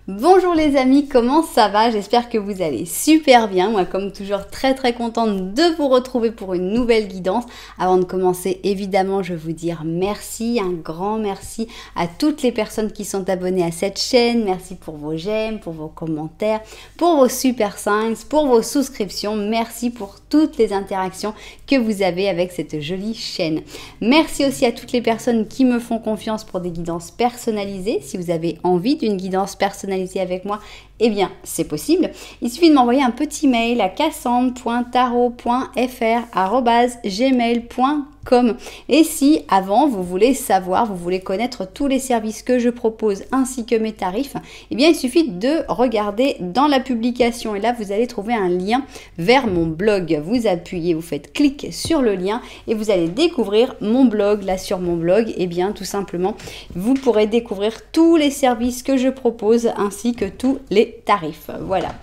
Bonjour les amis, comment ça va? J'espère que vous allez super bien. Moi, comme toujours, très contente de vous retrouver pour une nouvelle guidance. Avant de commencer, évidemment, je veux vous dire merci, un grand merci à toutes les personnes qui sont abonnées à cette chaîne. Merci pour vos j'aime, pour vos commentaires, pour vos super thanks, pour vos souscriptions. Merci pour toutes les interactions que vous avez avec cette jolie chaîne. Merci aussi à toutes les personnes qui me font confiance pour des guidances personnalisées. Si vous avez envie d'une guidance personnalisée avec moi, eh bien c'est possible. Il suffit de m'envoyer un petit mail à cassandre.tarot.fr@gmail.com. Et si avant vous voulez savoir, vous voulez connaître tous les services que je propose ainsi que mes tarifs, eh bien il suffit de regarder dans la publication et là vous allez trouver un lien vers mon blog. Vous appuyez, vous faites clic sur le lien et vous allez découvrir mon blog. Là sur mon blog, eh bien tout simplement vous pourrez découvrir tous les services que je propose ainsi que tous les tarifs. Voilà.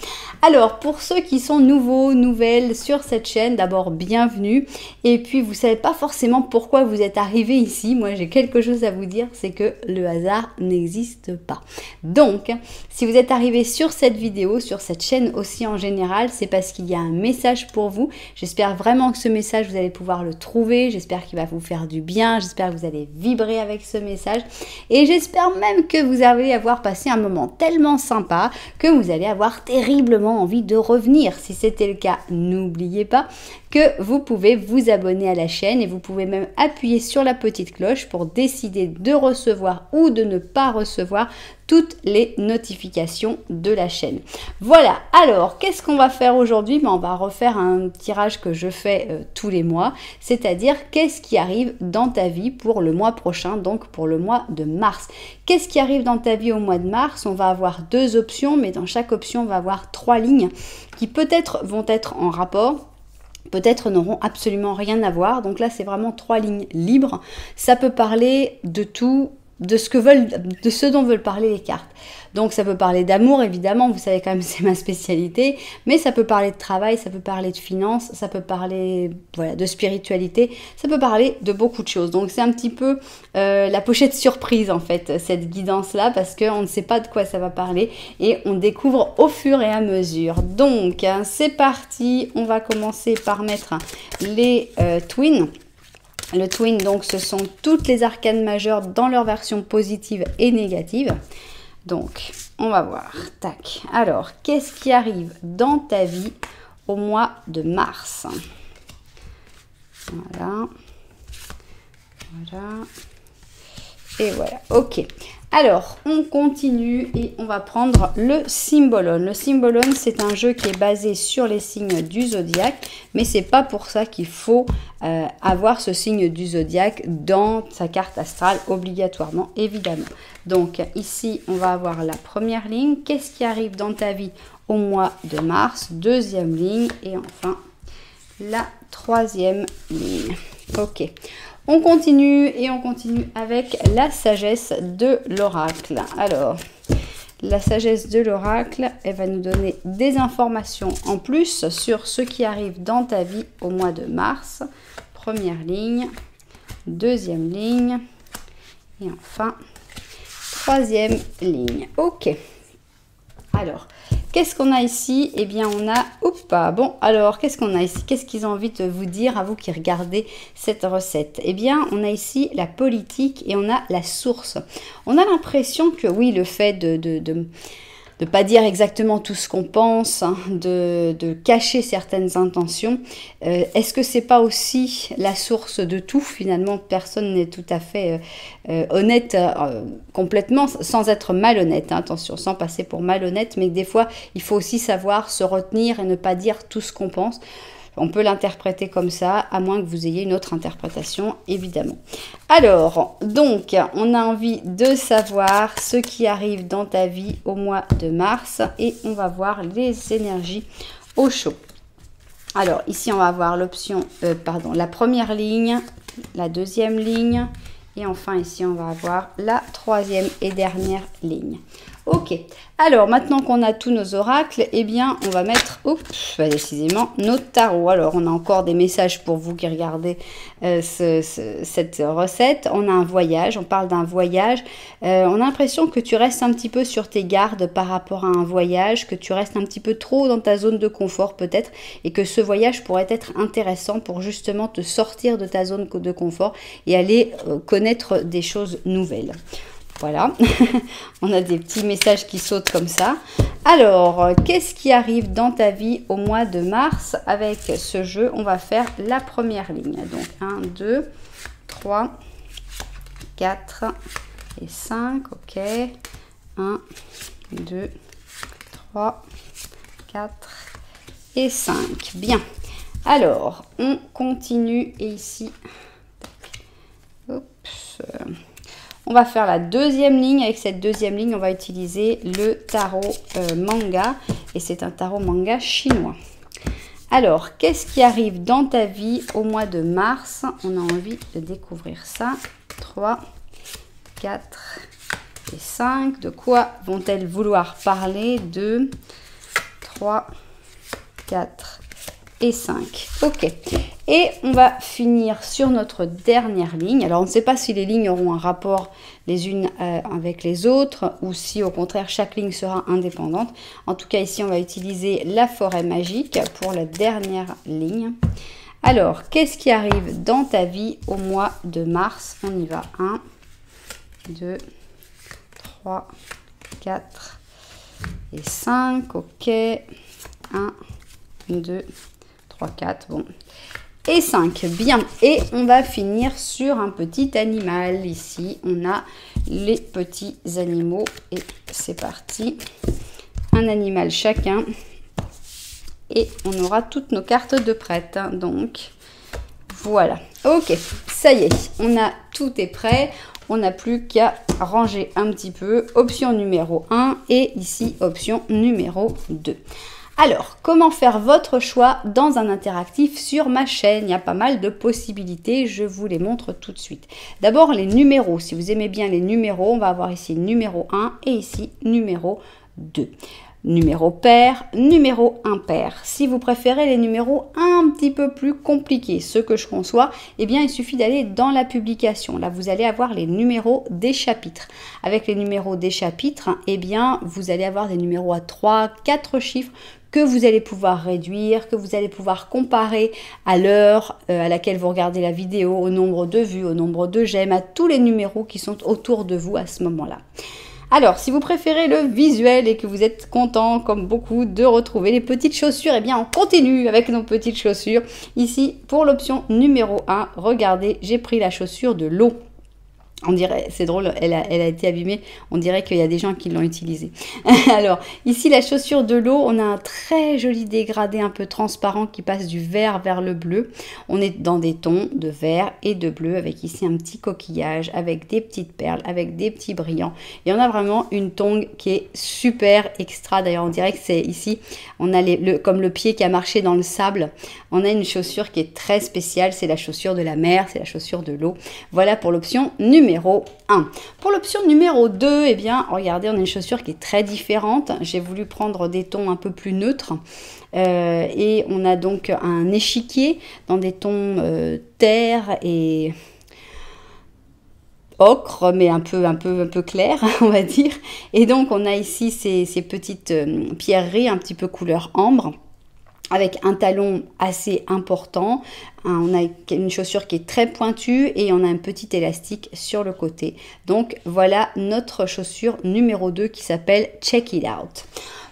Alors pour ceux qui sont nouveaux, nouvelles sur cette chaîne, d'abord bienvenue. Et puis vous savez pas forcément pourquoi vous êtes arrivé ici. Moi j'ai quelque chose à vous dire, c'est que le hasard n'existe pas. Donc si vous êtes arrivé sur cette vidéo, sur cette chaîne aussi en général, c'est parce qu'il y a un message pour vous. J'espère vraiment que ce message vous allez pouvoir le trouver. J'espère qu'il va vous faire du bien. J'espère que vous allez vibrer avec ce message. Et j'espère même que vous allez avoir passé un moment tellement sympa que vous allez avoir terriblement envie de revenir. Si c'était le cas, n'oubliez pas que vous pouvez vous abonner à la chaîne et vous pouvez même appuyer sur la petite cloche pour décider de recevoir ou de ne pas recevoir toutes les notifications de la chaîne. Voilà, alors qu'est-ce qu'on va faire aujourd'hui? On va refaire un tirage que je fais tous les mois, c'est-à-dire qu'est-ce qui arrive dans ta vie pour le mois prochain, donc pour le mois de mars. Qu'est-ce qui arrive dans ta vie au mois de mars? On va avoir deux options, mais dans chaque option, on va avoir trois lignes qui peut-être vont être en rapport, peut-être n'auront absolument rien à voir. Donc là, c'est vraiment trois lignes libres. Ça peut parler de tout, de ce dont veulent parler les cartes. Donc ça peut parler d'amour, évidemment, vous savez quand même c'est ma spécialité, mais ça peut parler de travail, ça peut parler de finances, ça peut parler voilà, de spiritualité, ça peut parler de beaucoup de choses. Donc c'est un petit peu la pochette surprise en fait, cette guidance-là, parce qu'on ne sait pas de quoi ça va parler et on découvre au fur et à mesure. Donc c'est parti, on va commencer par mettre les twins. Le twin, donc, ce sont toutes les arcanes majeures dans leur version positive et négative. Donc, on va voir. Tac. Alors, qu'est-ce qui arrive dans ta vie au mois de mars? Voilà. Voilà. Et voilà. Ok. Alors, on continue et on va prendre le Symbolone. Le Symbolone, c'est un jeu qui est basé sur les signes du zodiaque, mais c'est pas pour ça qu'il faut avoir ce signe du zodiaque dans sa carte astrale obligatoirement, évidemment. Donc ici, on va avoir la première ligne. Qu'est-ce qui arrive dans ta vie au mois de mars? Deuxième ligne et enfin la troisième ligne. Ok. On continue et on continue avec la sagesse de l'oracle. Alors, la sagesse de l'oracle, elle va nous donner des informations en plus sur ce qui arrive dans ta vie au mois de mars. Première ligne, deuxième ligne et enfin, troisième ligne. Ok. Alors, qu'est-ce qu'on a ici? Eh bien, on a... Oupa, bon, alors, qu'est-ce qu'on a ici? Qu'est-ce qu'ils ont envie de vous dire à vous qui regardez cette recette? Eh bien, on a ici la politique et on a la source. On a l'impression que, oui, le fait de pas dire exactement tout ce qu'on pense, hein, de cacher certaines intentions. Est-ce que c'est pas aussi la source de tout? Finalement, personne n'est tout à fait honnête complètement, sans être malhonnête, hein, attention, sans passer pour malhonnête, mais des fois, il faut aussi savoir se retenir et ne pas dire tout ce qu'on pense. On peut l'interpréter comme ça, à moins que vous ayez une autre interprétation, évidemment. Alors, donc, on a envie de savoir ce qui arrive dans ta vie au mois de mars. Et on va voir les énergies au chaud. Alors, ici, on va avoir l'option, la première ligne, la deuxième ligne. Et enfin, ici, on va avoir la troisième et dernière ligne. Ok, alors maintenant qu'on a tous nos oracles, eh bien on va mettre, décidément, nos tarots. Alors on a encore des messages pour vous qui regardez cette recette. On a un voyage, on parle d'un voyage. On a l'impression que tu restes un petit peu sur tes gardes par rapport à un voyage, que tu restes un petit peu trop dans ta zone de confort peut-être, et que ce voyage pourrait être intéressant pour justement te sortir de ta zone de confort et aller connaître des choses nouvelles. Voilà, on a des petits messages qui sautent comme ça. Alors, qu'est-ce qui arrive dans ta vie au mois de mars avec ce jeu? On va faire la première ligne. Donc, 1, 2, 3, 4 et 5. Ok. 1, 2, 3, 4 et 5. Bien. Alors, on continue. Et ici, oups, on va faire la deuxième ligne. Avec cette deuxième ligne, on va utiliser le tarot manga. Et c'est un tarot manga chinois. Alors, qu'est-ce qui arrive dans ta vie au mois de mars? On a envie de découvrir ça. 3, 4 et 5. De quoi vont-elles vouloir parler? 2, 3, 4 et 5. Ok. Et on va finir sur notre dernière ligne. Alors, on ne sait pas si les lignes auront un rapport les unes avec les autres ou si au contraire chaque ligne sera indépendante. En tout cas, ici, on va utiliser la forêt magique pour la dernière ligne. Alors, qu'est-ce qui arrive dans ta vie au mois de mars? On y va. 1, 2, 3, 4 et 5. Ok. 1, 2, 3, 4. Bon. Et 5, bien. Et on va finir sur un petit animal. Ici, on a les petits animaux. Et c'est parti. Un animal chacun. Et on aura toutes nos cartes de prête. Donc, voilà. Ok, ça y est. Tout est prêt. On n'a plus qu'à ranger un petit peu. Option numéro 1 et ici, option numéro 2. Alors, comment faire votre choix dans un interactif sur ma chaîne? Il y a pas mal de possibilités, je vous les montre tout de suite. D'abord, les numéros. Si vous aimez bien les numéros, on va avoir ici numéro 1 et ici numéro 2. Numéro pair, numéro impair. Si vous préférez les numéros un petit peu plus compliqués, ce que je conçois, eh bien il suffit d'aller dans la publication. Là, vous allez avoir les numéros des chapitres. Avec les numéros des chapitres, eh bien vous allez avoir des numéros à 3, 4 chiffres que vous allez pouvoir réduire, que vous allez pouvoir comparer à l'heure à laquelle vous regardez la vidéo, au nombre de vues, au nombre de j'aime, à tous les numéros qui sont autour de vous à ce moment-là. Alors, si vous préférez le visuel et que vous êtes content, comme beaucoup, de retrouver les petites chaussures, eh bien, on continue avec nos petites chaussures. Ici, pour l'option numéro 1, regardez, j'ai pris la chaussure de l'eau. On dirait, c'est drôle, elle a été abîmée, on dirait qu'il y a des gens qui l'ont utilisée. Alors, ici, la chaussure de l'eau, on a un très joli dégradé un peu transparent qui passe du vert vers le bleu. On est dans des tons de vert et de bleu, avec ici un petit coquillage, avec des petites perles, avec des petits brillants. Et on a vraiment une tongue qui est super extra. D'ailleurs, on dirait que c'est ici, on a comme le pied qui a marché dans le sable. On a une chaussure qui est très spéciale, c'est la chaussure de la mer, c'est la chaussure de l'eau. Voilà pour l'option numéro 1. Pour l'option numéro 2, eh bien, regardez, on a une chaussure qui est très différente. J'ai voulu prendre des tons un peu plus neutres. Et on a donc un échiquier dans des tons terre et ocre, mais un peu clair, on va dire. Et donc, on a ici ces petites pierreries un petit peu couleur ambre, avec un talon assez important. On a une chaussure qui est très pointue et on a un petit élastique sur le côté. Donc voilà notre chaussure numéro 2 qui s'appelle Check It Out.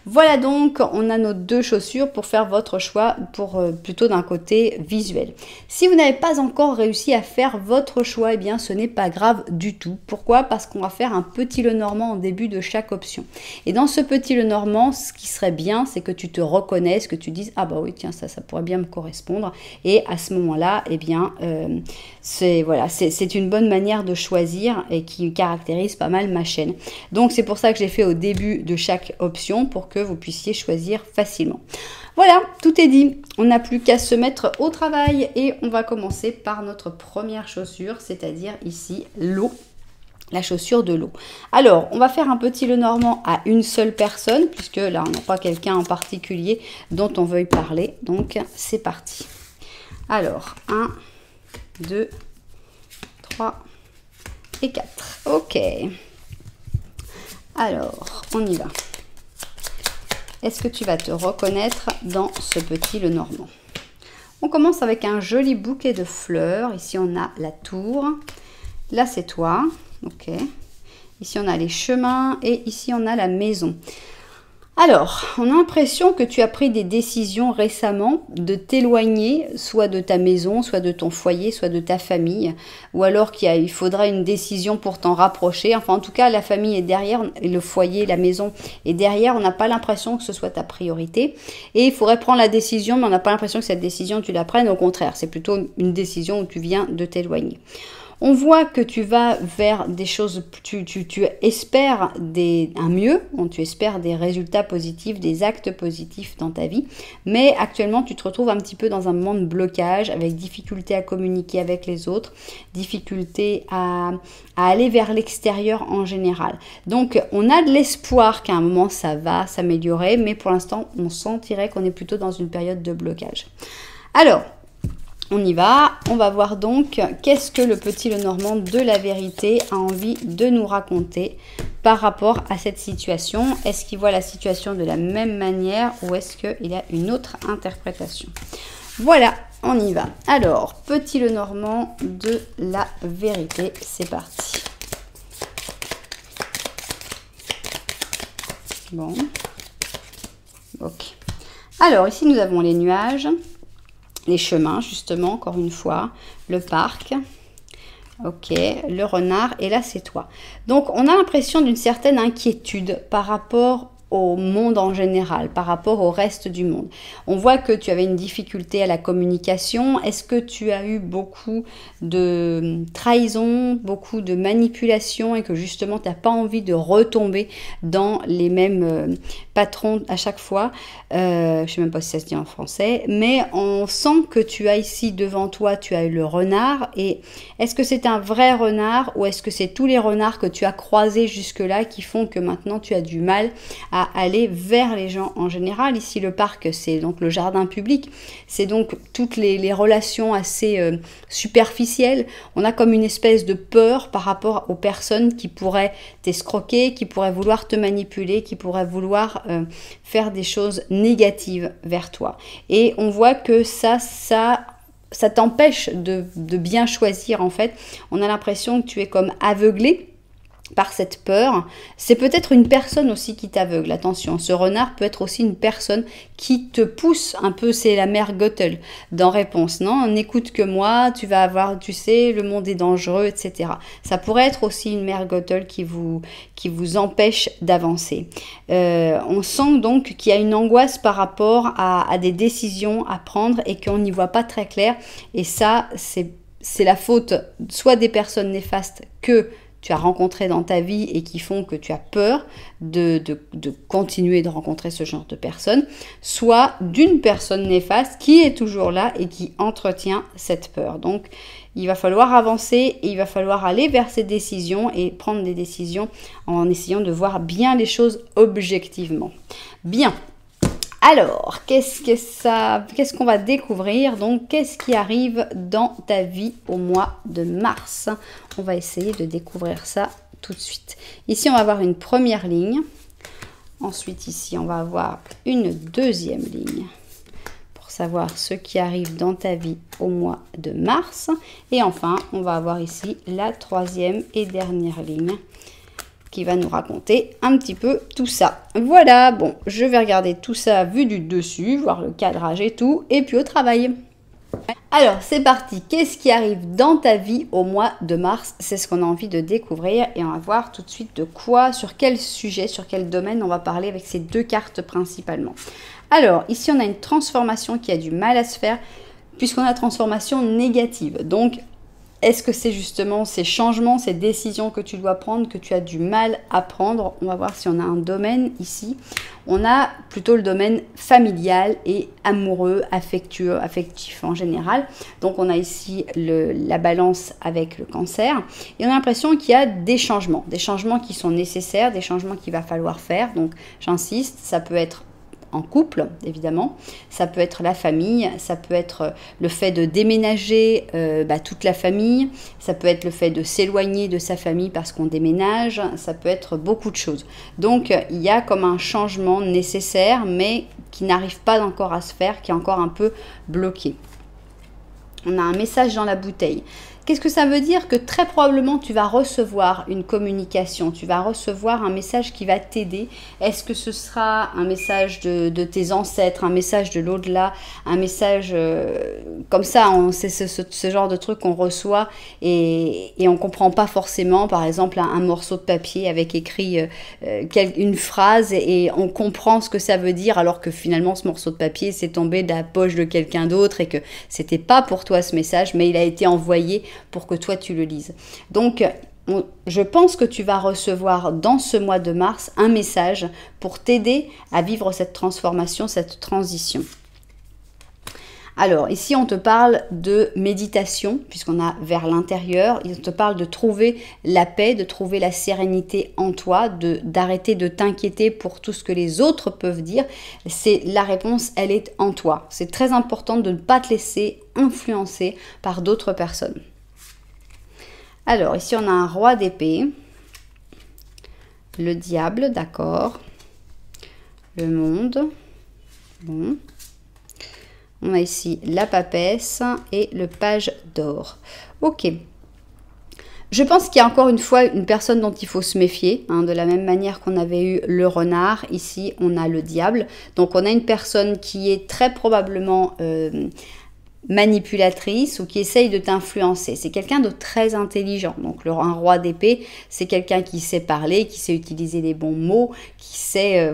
Voilà donc, on a nos deux chaussures pour faire votre choix pour plutôt d'un côté visuel. Si vous n'avez pas encore réussi à faire votre choix, eh bien ce n'est pas grave du tout. Pourquoi? Parce qu'on va faire un petit Lenormand au début de chaque option. Et dans ce petit Lenormand, ce qui serait bien, c'est que tu te reconnaisses, que tu dises « Ah bah oui, tiens, ça pourrait bien me correspondre ». Et à ce moment-là, eh bien, c'est une bonne manière de choisir et qui caractérise pas mal ma chaîne. Donc c'est pour ça que j'ai fait au début de chaque option pour que vous puissiez choisir facilement. Voilà, tout est dit. On n'a plus qu'à se mettre au travail et on va commencer par notre première chaussure, c'est-à-dire ici l'eau. la chaussure de l'eau. Alors, on va faire un petit Lenormand à une seule personne, puisque là, on n'a pas quelqu'un en particulier dont on veuille parler. Donc, c'est parti. Alors, 1, 2, 3 et 4. Ok. Alors, on y va. Est-ce que tu vas te reconnaître dans ce petit Lenormand? On commence avec un joli bouquet de fleurs. Ici, on a la tour. Là, c'est toi. Ok. Ici, on a les chemins et ici, on a la maison. Alors, on a l'impression que tu as pris des décisions récemment de t'éloigner, soit de ta maison, soit de ton foyer, soit de ta famille, ou alors il faudra une décision pour t'en rapprocher. Enfin, en tout cas, la famille est derrière, le foyer, la maison est derrière. On n'a pas l'impression que ce soit ta priorité. Et il faudrait prendre la décision, mais on n'a pas l'impression que cette décision, tu la prennes. Au contraire, c'est plutôt une décision où tu viens de t'éloigner. On voit que tu vas vers des choses, tu espères un mieux, tu espères des résultats positifs, des actes positifs dans ta vie, mais actuellement tu te retrouves un petit peu dans un moment de blocage, avec difficulté à communiquer avec les autres, difficulté à aller vers l'extérieur en général. Donc on a de l'espoir qu'à un moment ça va s'améliorer, mais pour l'instant on sentirait qu'on est plutôt dans une période de blocage. Alors, on y va, on va voir donc qu'est-ce que le petit Lenormand de la vérité a envie de nous raconter par rapport à cette situation. Est-ce qu'il voit la situation de la même manière ou est-ce qu'il a une autre interprétation? Voilà, on y va. Alors, petit Lenormand de la vérité, c'est parti. Bon, ok. Alors, ici nous avons les nuages. Les chemins, justement, encore une fois, le parc, ok, le renard, et là, c'est toi. Donc, on a l'impression d'une certaine inquiétude par rapport au monde en général, par rapport au reste du monde. On voit que tu avais une difficulté à la communication. Est-ce que tu as eu beaucoup de trahison, beaucoup de manipulation et que justement tu n'as pas envie de retomber dans les mêmes patrons à chaque fois? Je ne sais même pas si ça se dit en français, mais on sent que tu as ici devant toi, tu as eu le renard. Et est-ce que c'est un vrai renard ou est-ce que c'est tous les renards que tu as croisés jusque-là qui font que maintenant tu as du mal à aller vers les gens en général? Ici, le parc, c'est donc le jardin public. C'est donc toutes les relations assez superficielles. On a comme une espèce de peur par rapport aux personnes qui pourraient t'escroquer, qui pourraient vouloir te manipuler, qui pourraient vouloir faire des choses négatives vers toi. Et on voit que ça t'empêche de bien choisir en fait. On a l'impression que tu es comme aveuglé par cette peur. C'est peut-être une personne aussi qui t'aveugle. Attention, ce renard peut être aussi une personne qui te pousse un peu, c'est la mère Gothel dans Réponse, non? N'écoute que moi, tu vas avoir, tu sais, le monde est dangereux, etc. Ça pourrait être aussi une mère Gothel qui vous empêche d'avancer. On sent donc qu'il y a une angoisse par rapport à des décisions à prendre et qu'on n'y voit pas très clair. Et ça, c'est la faute soit des personnes néfastes que tu as rencontré dans ta vie et qui font que tu as peur de continuer de rencontrer ce genre de personnes, soit d'une personne néfaste qui est toujours là et qui entretient cette peur. Donc, il va falloir avancer et il va falloir aller vers ces décisions et prendre des décisions en essayant de voir bien les choses objectivement. Bien. Alors, qu'est-ce qu'on va découvrir? Donc, qu'est-ce qui arrive dans ta vie au mois de mars? On va essayer de découvrir ça tout de suite. Ici, on va avoir une première ligne. Ensuite, ici, on va avoir une deuxième ligne pour savoir ce qui arrive dans ta vie au mois de mars. Et enfin, on va avoir ici la troisième et dernière ligne qui va nous raconter un petit peu tout ça. Voilà, bon, je vais regarder tout ça vu du dessus, voir le cadrage et tout, et puis au travail. Alors, c'est parti. Qu'est-ce qui arrive dans ta vie au mois de mars? C'est ce qu'on a envie de découvrir et on va voir tout de suite de quoi, sur quel sujet, sur quel domaine on va parler avec ces deux cartes principalement. Alors, ici, on a une transformation qui a du mal à se faire puisqu'on a transformation négative. Donc, Est-ce que c'est justement ces changements, ces décisions que tu dois prendre, que tu as du mal à prendre? On va voir si on a un domaine ici. On a plutôt le domaine familial et amoureux, affectueux, affectif en général. Donc on a ici la balance avec le cancer. Et on a l'impression qu'il y a des changements qui sont nécessaires, des changements qu'il va falloir faire. Donc j'insiste, ça peut être en couple, évidemment, ça peut être la famille, ça peut être le fait de déménager toute la famille, ça peut être le fait de s'éloigner de sa famille parce qu'on déménage, ça peut être beaucoup de choses. Donc il y a comme un changement nécessaire, mais qui n'arrive pas encore à se faire, qui est encore un peu bloqué. On a un message dans la bouteille. Qu'est-ce que ça veut dire? Que très probablement tu vas recevoir une communication, tu vas recevoir un message qui va t'aider. Est-ce que ce sera un message de tes ancêtres, un message de l'au-delà, un message comme ça, c'est ce genre de truc qu'on reçoit et on ne comprend pas forcément, par exemple un morceau de papier avec écrit une phrase et on comprend ce que ça veut dire alors que finalement ce morceau de papier s'est tombé de la poche de quelqu'un d'autre et que c'était pas pour toi ce message, mais il a été envoyé pour que toi tu le lises. Donc je pense que tu vas recevoir dans ce mois de mars un message pour t'aider à vivre cette transformation, cette transition. Alors ici on te parle de méditation puisqu'on a vers l'intérieur, il te parle de trouver la paix, de trouver la sérénité en toi, d'arrêter de t'inquiéter pour tout ce que les autres peuvent dire. C'est la réponse, elle est en toi. C'est très important de ne pas te laisser influencer par d'autres personnes. Alors, ici, on a un roi d'épée, le diable, d'accord, le monde, bon. On a ici la papesse et le page d'or. Ok. Je pense qu'il y a encore une fois une personne dont il faut se méfier, de la même manière qu'on avait eu le renard, ici on a le diable. Donc on a une personne qui est très probablement manipulatrice ou qui essaye de t'influencer. C'est quelqu'un de très intelligent. Donc un roi d'épée, c'est quelqu'un qui sait parler, qui sait utiliser les bons mots, qui sait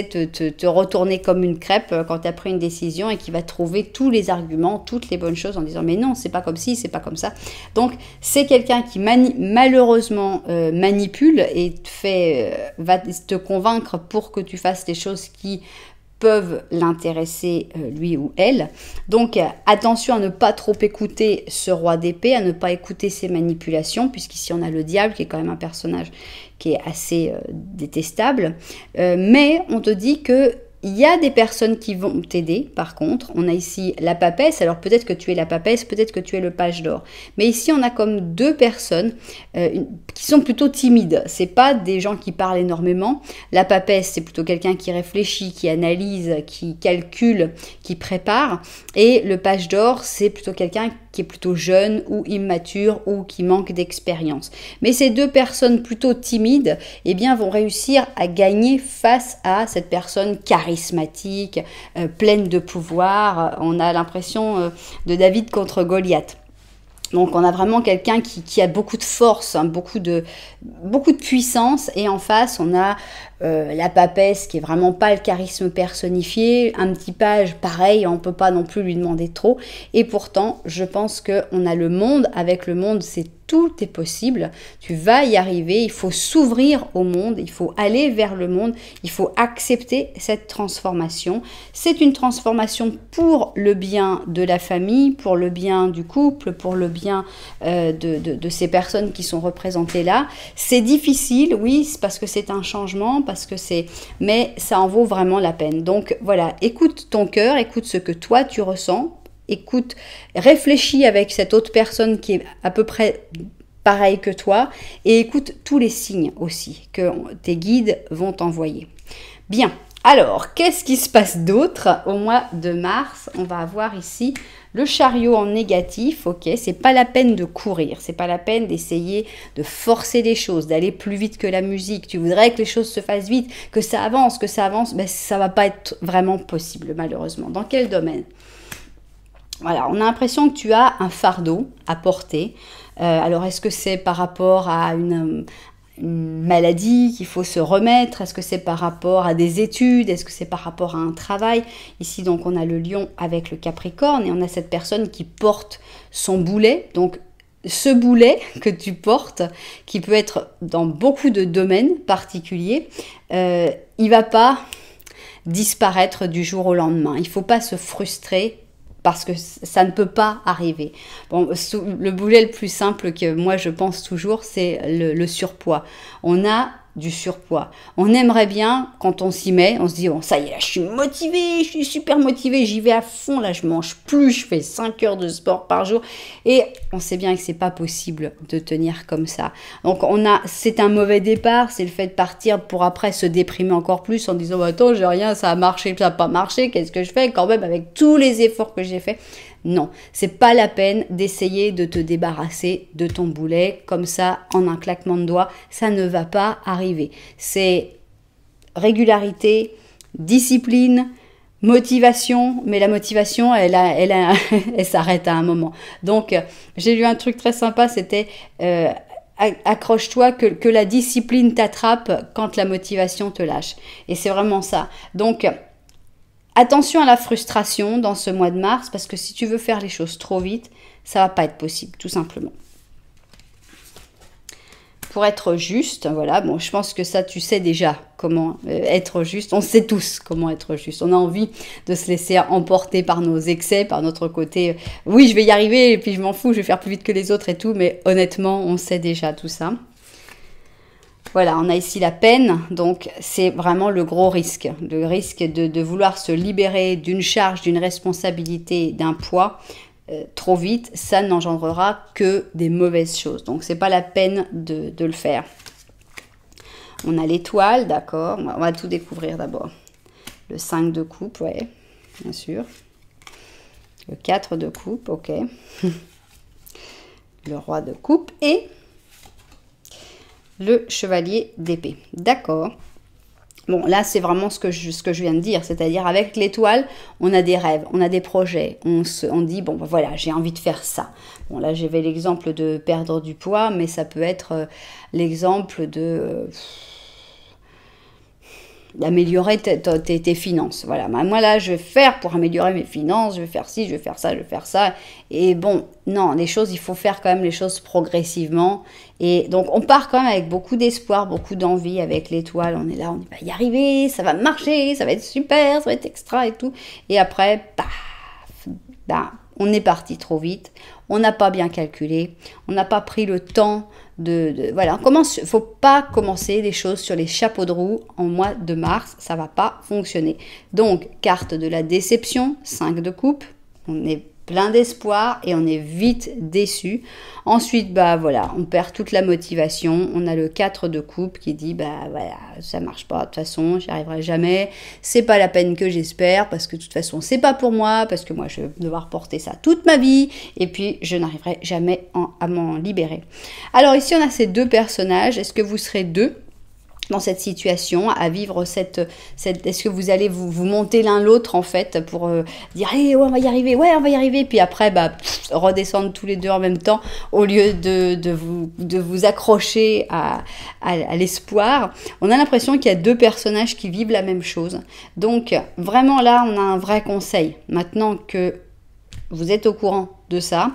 te retourner comme une crêpe quand tu as pris une décision et qui va trouver tous les arguments, toutes les bonnes choses en disant mais non, c'est pas comme ci, c'est pas comme ça. Donc c'est quelqu'un qui malheureusement manipule et va te convaincre pour que tu fasses les choses qui peuvent l'intéresser lui ou elle. Donc attention à ne pas trop écouter ce roi d'épée, à ne pas écouter ses manipulations, puisqu'ici on a le diable qui est quand même un personnage qui est assez détestable. Mais on te dit que il y a des personnes qui vont t'aider, par contre. On a ici la papesse, alors peut-être que tu es la papesse, peut-être que tu es le page d'or. Mais ici, on a comme deux personnes qui sont plutôt timides. C'est pas des gens qui parlent énormément. La papesse, c'est plutôt quelqu'un qui réfléchit, qui analyse, qui calcule, qui prépare. Et le page d'or, c'est plutôt quelqu'un qui est plutôt jeune ou immature ou qui manque d'expérience. Mais ces deux personnes plutôt timides, eh bien, vont réussir à gagner face à cette personne charismatique, pleine de pouvoir. On a l'impression de David contre Goliath. Donc on a vraiment quelqu'un qui a beaucoup de force, beaucoup de puissance, et en face on a la papesse qui est vraiment pas le charisme personnifié, un petit page pareil, on peut pas non plus lui demander trop, et pourtant je pense qu'on a le monde, avec le monde tout est possible, tu vas y arriver, il faut s'ouvrir au monde, il faut aller vers le monde, il faut accepter cette transformation. C'est une transformation pour le bien de la famille, pour le bien du couple, pour le bien de ces personnes qui sont représentées là. C'est difficile, oui, parce que c'est un changement, mais ça en vaut vraiment la peine. Donc voilà, écoute ton cœur, écoute ce que toi tu ressens. Écoute, réfléchis avec cette autre personne qui est à peu près pareil que toi et écoute tous les signes aussi que tes guides vont t'envoyer. Bien, alors, qu'est-ce qui se passe d'autre au mois de mars? On va avoir ici le chariot en négatif, ok, c'est pas la peine de courir, c'est pas la peine d'essayer de forcer les choses, d'aller plus vite que la musique. Tu voudrais que les choses se fassent vite, que ça avance, mais ça va pas être vraiment possible malheureusement. Dans quel domaine? Voilà, on a l'impression que tu as un fardeau à porter. Alors, est-ce que c'est par rapport à une maladie qu'il faut se remettre? Est-ce que c'est par rapport à des études? Est-ce que c'est par rapport à un travail? Ici, donc, on a le lion avec le capricorne et on a cette personne qui porte son boulet. Donc, ce boulet que tu portes, qui peut être dans beaucoup de domaines particuliers, il va pas disparaître du jour au lendemain. Il faut pas se frustrer parce que ça ne peut pas arriver. Bon, le boulet le plus simple que moi je pense toujours, c'est le surpoids. On a du surpoids. On aimerait bien, quand on s'y met, on se dit, bon, ça y est, là, je suis motivée, je suis super motivée, j'y vais à fond, là, je mange plus, je fais 5 heures de sport par jour, et on sait bien que c'est pas possible de tenir comme ça. Donc, c'est un mauvais départ, c'est le fait de partir pour après se déprimer encore plus en disant, attends, j'ai rien, ça a marché, ça n'a pas marché, qu'est-ce que je fais quand même avec tous les efforts que j'ai faits? Non, c'est pas la peine d'essayer de te débarrasser de ton boulet comme ça en un claquement de doigts, ça ne va pas arriver. C'est régularité, discipline, motivation, mais la motivation, elle s'arrête à un moment. Donc, j'ai lu un truc très sympa, c'était accroche-toi que la discipline t'attrape quand la motivation te lâche. Et c'est vraiment ça. Donc, attention à la frustration dans ce mois de mars, parce que si tu veux faire les choses trop vite, ça va pas être possible, tout simplement. Pour être juste, voilà, bon, je pense que ça, tu sais déjà comment être juste. On sait tous comment être juste. On a envie de se laisser emporter par nos excès, par notre côté. Oui, je vais y arriver, et puis je m'en fous, je vais faire plus vite que les autres et tout, mais honnêtement, on sait déjà tout ça. Voilà, on a ici la peine, donc c'est vraiment le gros risque. Le risque de vouloir se libérer d'une charge, d'une responsabilité, d'un poids trop vite, ça n'engendrera que des mauvaises choses. Donc, c'est pas la peine de le faire. On a l'étoile, d'accord. On va tout découvrir d'abord. Le 5 de coupe, ouais, bien sûr. Le 4 de coupe, ok. Le roi de coupe et le chevalier d'épée. D'accord. Bon, là, c'est vraiment ce que je viens de dire. C'est-à-dire, avec l'étoile, on a des rêves, on a des projets. On dit, bon, ben voilà, j'ai envie de faire ça. Bon, là, j'avais l'exemple de perdre du poids, mais ça peut être l'exemple de... d'améliorer tes finances. Voilà, moi là, je vais faire pour améliorer mes finances, je vais faire ci, je vais faire ça, je vais faire ça. Et bon, non, les choses, il faut faire quand même les choses progressivement. Et donc, on part quand même avec beaucoup d'espoir, beaucoup d'envie avec l'étoile. On est là, on va y arriver, ça va marcher, ça va être super, ça va être extra et tout. Et après, paf, on est parti trop vite, on n'a pas bien calculé, on n'a pas pris le temps voilà, faut pas commencer les choses sur les chapeaux de roue en mois de mars, ça va pas fonctionner. Donc, carte de la déception, 5 de coupe, on est plein d'espoir et on est vite déçu. Ensuite, voilà, on perd toute la motivation. On a le 4 de coupe qui dit, voilà, ça marche pas, de toute façon, j'y arriverai jamais. C'est pas la peine que j'espère, parce que de toute façon, c'est pas pour moi, parce que moi, je vais devoir porter ça toute ma vie, et puis je n'arriverai jamais à m'en libérer. Alors ici, on a ces deux personnages. Est-ce que vous serez deux dans cette situation, à vivre est-ce que vous allez vous monter l'un l'autre en fait pour dire hey, ouais, on va y arriver, puis après redescendre tous les deux en même temps au lieu de vous accrocher à l'espoir. On a l'impression qu'il y a deux personnages qui vivent la même chose. Donc vraiment là, on a un vrai conseil. Maintenant que vous êtes au courant de ça,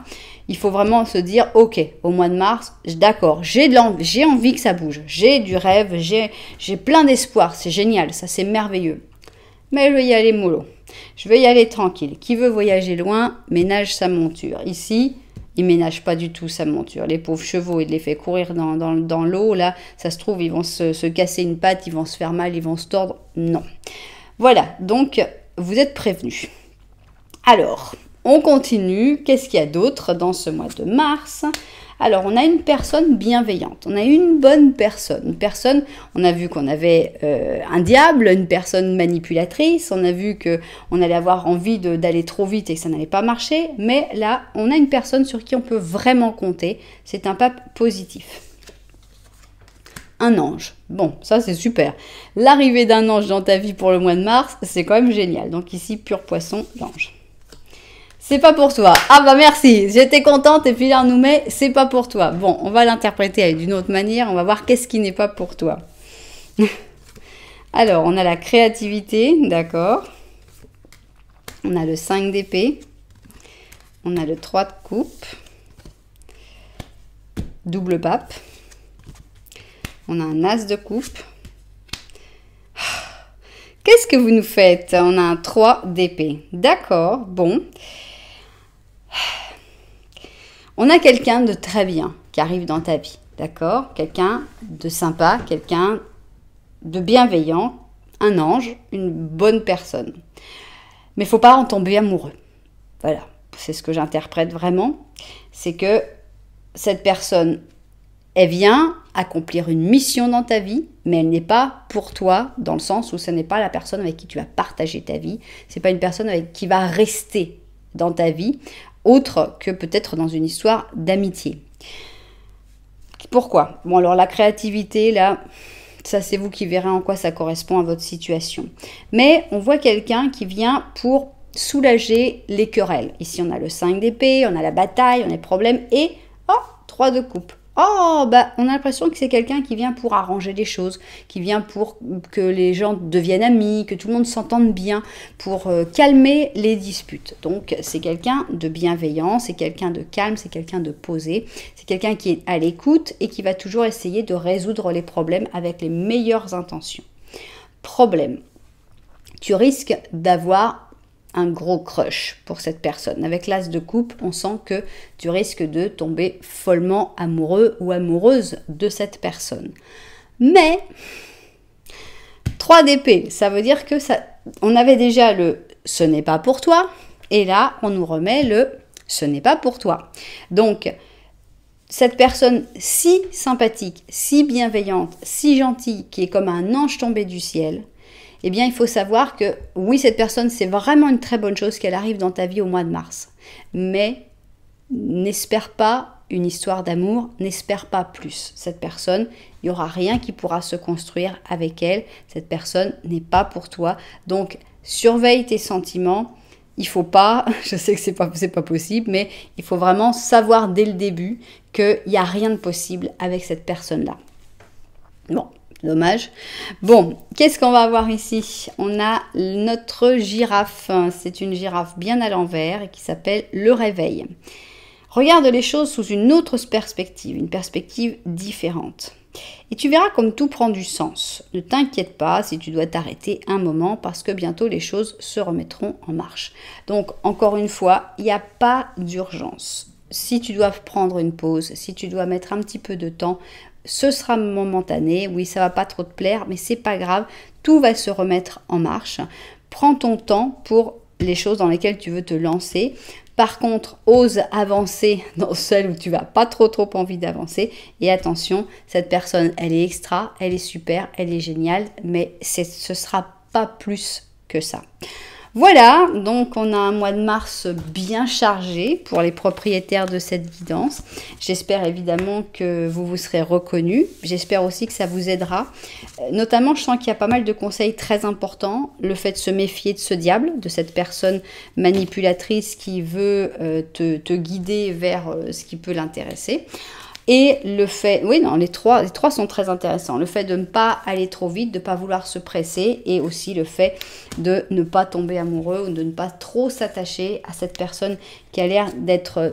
il faut vraiment se dire, ok, au mois de mars, d'accord, j'ai envie que ça bouge, j'ai du rêve, j'ai plein d'espoir, c'est génial, ça c'est merveilleux. Mais je vais y aller mollo, je vais y aller tranquille. Qui veut voyager loin, ménage sa monture. Ici, il ménage pas du tout sa monture. Les pauvres chevaux, il les fait courir dans l'eau, là, ça se trouve, ils vont se casser une patte, ils vont se faire mal, ils vont se tordre. Non. Voilà, donc, vous êtes prévenus. Alors... on continue. Qu'est-ce qu'il y a d'autre dans ce mois de mars? Alors, on a une personne bienveillante. On a une bonne personne. Une personne, on a vu qu'on avait un diable, une personne manipulatrice. On a vu qu'on allait avoir envie d'aller trop vite et que ça n'allait pas marcher. Mais là, on a une personne sur qui on peut vraiment compter. C'est un pape positif. Un ange. Bon, ça c'est super. L'arrivée d'un ange dans ta vie pour le mois de mars, c'est quand même génial. Donc ici, pur poisson, l'ange. C'est pas pour toi. Ah bah merci, j'étais contente et puis là on nous met c'est pas pour toi. Bon, on va l'interpréter d'une autre manière, on va voir qu'est-ce qui n'est pas pour toi. Alors, on a la créativité, d'accord. On a le 5 d'épée. On a le 3 de coupe. double pape. On a un as de coupe. Qu'est-ce que vous nous faites? On a un 3 d'épée. D'accord, bon. On a quelqu'un de très bien qui arrive dans ta vie. D'accord? Quelqu'un de sympa, quelqu'un de bienveillant, un ange, une bonne personne. Mais il ne faut pas en tomber amoureux. Voilà, c'est ce que j'interprète vraiment. C'est que cette personne, elle vient accomplir une mission dans ta vie, mais elle n'est pas pour toi, dans le sens où ce n'est pas la personne avec qui tu vas partager ta vie. Ce n'est pas une personne avec qui va rester dans ta vie, autre que peut-être dans une histoire d'amitié. Pourquoi? Bon, alors la créativité, là, ça c'est vous qui verrez en quoi ça correspond à votre situation. Mais on voit quelqu'un qui vient pour soulager les querelles. Ici, on a le 5 d'épée, on a la bataille, on a les problèmes et, oh, 3 de coupe. Oh, bah, on a l'impression que c'est quelqu'un qui vient pour arranger les choses, qui vient pour que les gens deviennent amis, que tout le monde s'entende bien, pour calmer les disputes. Donc, c'est quelqu'un de bienveillant, c'est quelqu'un de calme, c'est quelqu'un de posé, c'est quelqu'un qui est à l'écoute et qui va toujours essayer de résoudre les problèmes avec les meilleures intentions. Problème. Tu risques d'avoir un gros crush pour cette personne. Avec l'as de coupe, on sent que tu risques de tomber follement amoureux ou amoureuse de cette personne. Mais 3 d'épée, ça veut dire que ça, on avait déjà le « ce n'est pas pour toi » et là, on nous remet le « ce n'est pas pour toi ». Donc, cette personne si sympathique, si bienveillante, si gentille, qui est comme un ange tombé du ciel, eh bien, il faut savoir que, oui, cette personne, c'est vraiment une très bonne chose qu'elle arrive dans ta vie au mois de mars. Mais n'espère pas une histoire d'amour, n'espère pas plus. Cette personne, il n'y aura rien qui pourra se construire avec elle. Cette personne n'est pas pour toi. Donc, surveille tes sentiments. Il ne faut pas, je sais que c'est pas possible, mais il faut vraiment savoir dès le début qu'il n'y a rien de possible avec cette personne-là. Bon. Dommage. Bon, qu'est-ce qu'on va avoir ici? On a notre girafe. C'est une girafe bien à l'envers et qui s'appelle le réveil. Regarde les choses sous une autre perspective, une perspective différente. Et tu verras comme tout prend du sens. Ne t'inquiète pas si tu dois t'arrêter un moment parce que bientôt les choses se remettront en marche. Donc, encore une fois, il n'y a pas d'urgence. Si tu dois prendre une pause, si tu dois mettre un petit peu de temps, ce sera momentané, oui, ça va pas trop te plaire, mais c'est pas grave, tout va se remettre en marche. Prends ton temps pour les choses dans lesquelles tu veux te lancer. Par contre, ose avancer dans celles où tu n'as pas trop envie d'avancer. Et attention, cette personne, elle est extra, elle est super, elle est géniale, mais ce sera pas plus que ça. Voilà, donc on a un mois de mars bien chargé pour les propriétaires de cette guidance. J'espère évidemment que vous vous serez reconnus. J'espère aussi que ça vous aidera. Notamment, je sens qu'il y a pas mal de conseils très importants. Le fait de se méfier de ce diable, de cette personne manipulatrice qui veut te guider vers ce qui peut l'intéresser. Et le fait, oui, non, les trois sont très intéressants. Le fait de ne pas aller trop vite, de ne pas vouloir se presser et aussi le fait de ne pas tomber amoureux ou de ne pas trop s'attacher à cette personne qui a l'air d'être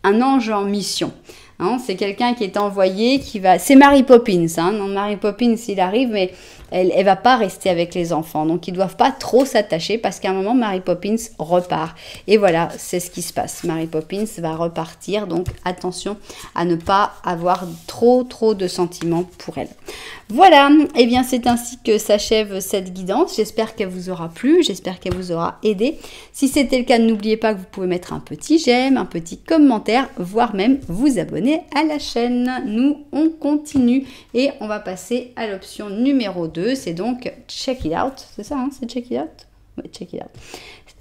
un ange en mission. Hein, c'est quelqu'un qui est envoyé, qui va... C'est Mary Poppins, hein, non, Mary Poppins, il arrive, mais elle ne va pas rester avec les enfants. Donc, ils ne doivent pas trop s'attacher parce qu'à un moment, Mary Poppins repart. Et voilà, c'est ce qui se passe. Mary Poppins va repartir. Donc, attention à ne pas avoir trop de sentiments pour elle. Voilà, et bien c'est ainsi que s'achève cette guidance. J'espère qu'elle vous aura plu, j'espère qu'elle vous aura aidé. Si c'était le cas, n'oubliez pas que vous pouvez mettre un petit j'aime, un petit commentaire, voire même vous abonner à la chaîne. Nous, on continue et on va passer à l'option numéro 2. C'est donc Check It Out, c'est ça, hein, c'est Check It Out? Oui, Check It Out.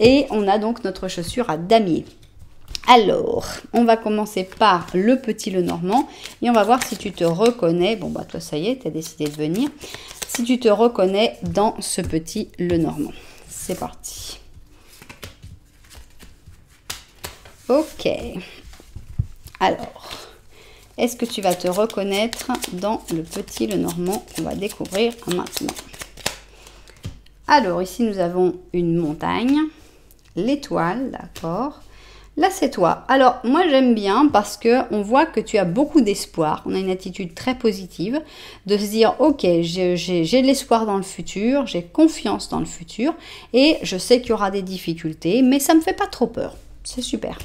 Et on a donc notre chaussure à damier. Alors, on va commencer par le petit Lenormand et on va voir si tu te reconnais. Bon, bah toi, ça y est, tu as décidé de venir. Si tu te reconnais dans ce petit Lenormand. C'est parti. Ok. Alors, est-ce que tu vas te reconnaître dans le petit Lenormand qu'on va découvrir maintenant? Alors, ici, nous avons une montagne, l'étoile, d'accord. Là, c'est toi. Alors, moi, j'aime bien parce que on voit que tu as beaucoup d'espoir. On a une attitude très positive de se dire, ok, j'ai de l'espoir dans le futur, j'ai confiance dans le futur et je sais qu'il y aura des difficultés, mais ça me fait pas trop peur. C'est super.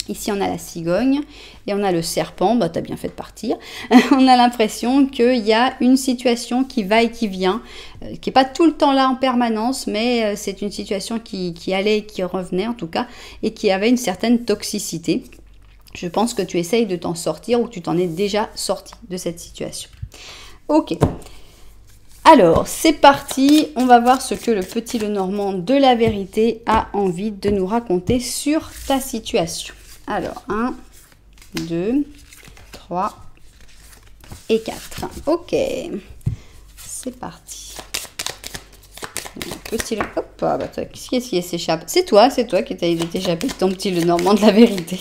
Ici, on a la cigogne et on a le serpent. Bah, t'as bien fait de partir. On a l'impression qu'il y a une situation qui va et qui vient, qui n'est pas tout le temps là en permanence, mais c'est une situation qui allait et qui revenait en tout cas, et qui avait une certaine toxicité. Je pense que tu essayes de t'en sortir ou que tu t'en es déjà sorti de cette situation. Ok. Alors, c'est parti. On va voir ce que le petit Lenormand de la vérité a envie de nous raconter sur ta situation. Alors, 1, 2, 3 et 4. Ok, c'est parti. Petit le... Hop, bah, qu'est-ce qui s'échappe? C'est toi qui essayes de t'échapper de ton petit Lenormand de la vérité.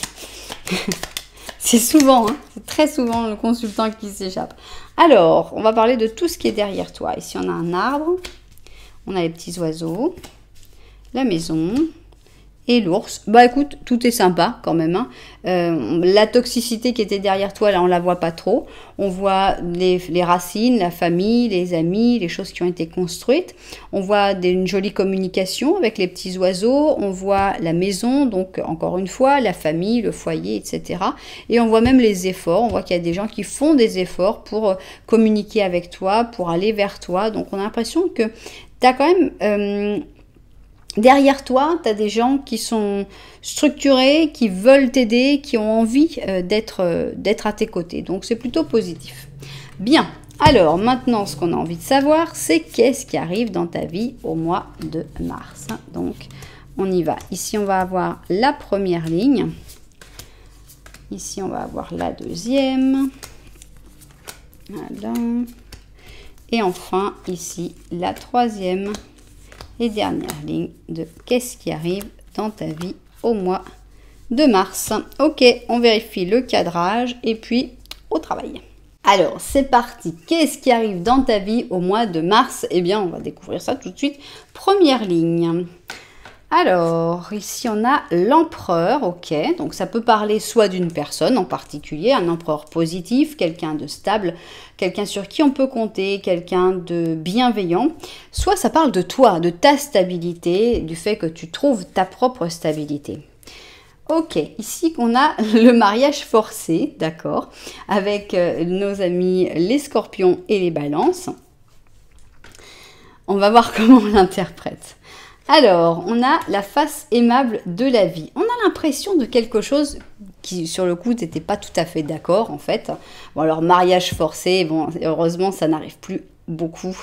C'est souvent, hein, c'est très souvent le consultant qui s'échappe. Alors, on va parler de tout ce qui est derrière toi. Ici, on a un arbre, on a les petits oiseaux, la maison... et l'ours. Bah écoute, tout est sympa quand même. Hein. La toxicité qui était derrière toi, là, on la voit pas trop. On voit les racines, la famille, les amis, les choses qui ont été construites. On voit une jolie communication avec les petits oiseaux. On voit la maison, donc encore une fois, la famille, le foyer, etc. Et on voit même les efforts. On voit qu'il y a des gens qui font des efforts pour communiquer avec toi, pour aller vers toi. Donc on a l'impression que tu as quand même... derrière toi, tu as des gens qui sont structurés, qui veulent t'aider, qui ont envie d'être à tes côtés. Donc, c'est plutôt positif. Bien. Alors, maintenant, ce qu'on a envie de savoir, c'est qu'est-ce qui arrive dans ta vie au mois de mars. Donc, on y va. Ici, on va avoir la première ligne. Ici, on va avoir la deuxième. Voilà. Et enfin, ici, la troisième. Et dernière ligne de qu'est-ce qui arrive dans ta vie au mois de mars. Ok, on vérifie le cadrage et puis au travail. Alors, c'est parti. Qu'est-ce qui arrive dans ta vie au mois de mars? Eh bien, on va découvrir ça tout de suite. Première ligne. Alors, ici, on a l'empereur, ok. Donc, ça peut parler soit d'une personne en particulier, un empereur positif, quelqu'un de stable, quelqu'un sur qui on peut compter, quelqu'un de bienveillant. Soit ça parle de toi, de ta stabilité, du fait que tu trouves ta propre stabilité. Ok, ici on a le mariage forcé, d'accord, avec nos amis les scorpions et les balances. On va voir comment on l'interprète. Alors, on a la face aimable de la vie. On a l'impression de quelque chose qui, sur le coup, t'étais pas tout à fait d'accord, en fait. Bon, alors, mariage forcé, bon, heureusement, ça n'arrive plus beaucoup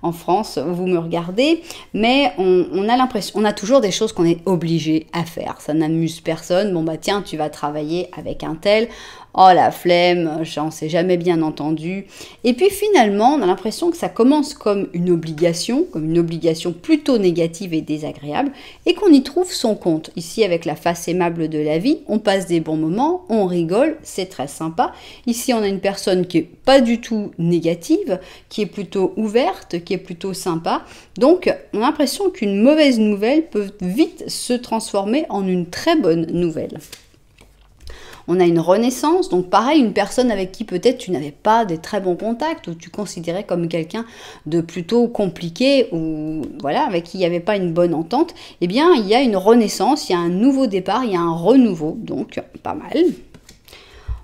en France, vous me regardez, mais on a l'impression, on a toujours des choses qu'on est obligé à faire. Ça n'amuse personne. Bon, bah tiens, tu vas travailler avec un tel. Oh la flemme, on s'est jamais bien entendu. Et puis finalement, on a l'impression que ça commence comme une obligation plutôt négative et désagréable, et qu'on y trouve son compte. Ici, avec la face aimable de la vie, on passe des bons moments, on rigole, c'est très sympa. Ici, on a une personne qui est pas du tout négative, qui est plutôt ouverte, qui est plutôt sympa. Donc, on a l'impression qu'une mauvaise nouvelle peut vite se transformer en une très bonne nouvelle. On a une renaissance, donc pareil, une personne avec qui peut-être tu n'avais pas des très bons contacts, ou tu considérais comme quelqu'un de plutôt compliqué, ou voilà, avec qui il n'y avait pas une bonne entente, eh bien il y a une renaissance, il y a un nouveau départ, il y a un renouveau, donc pas mal.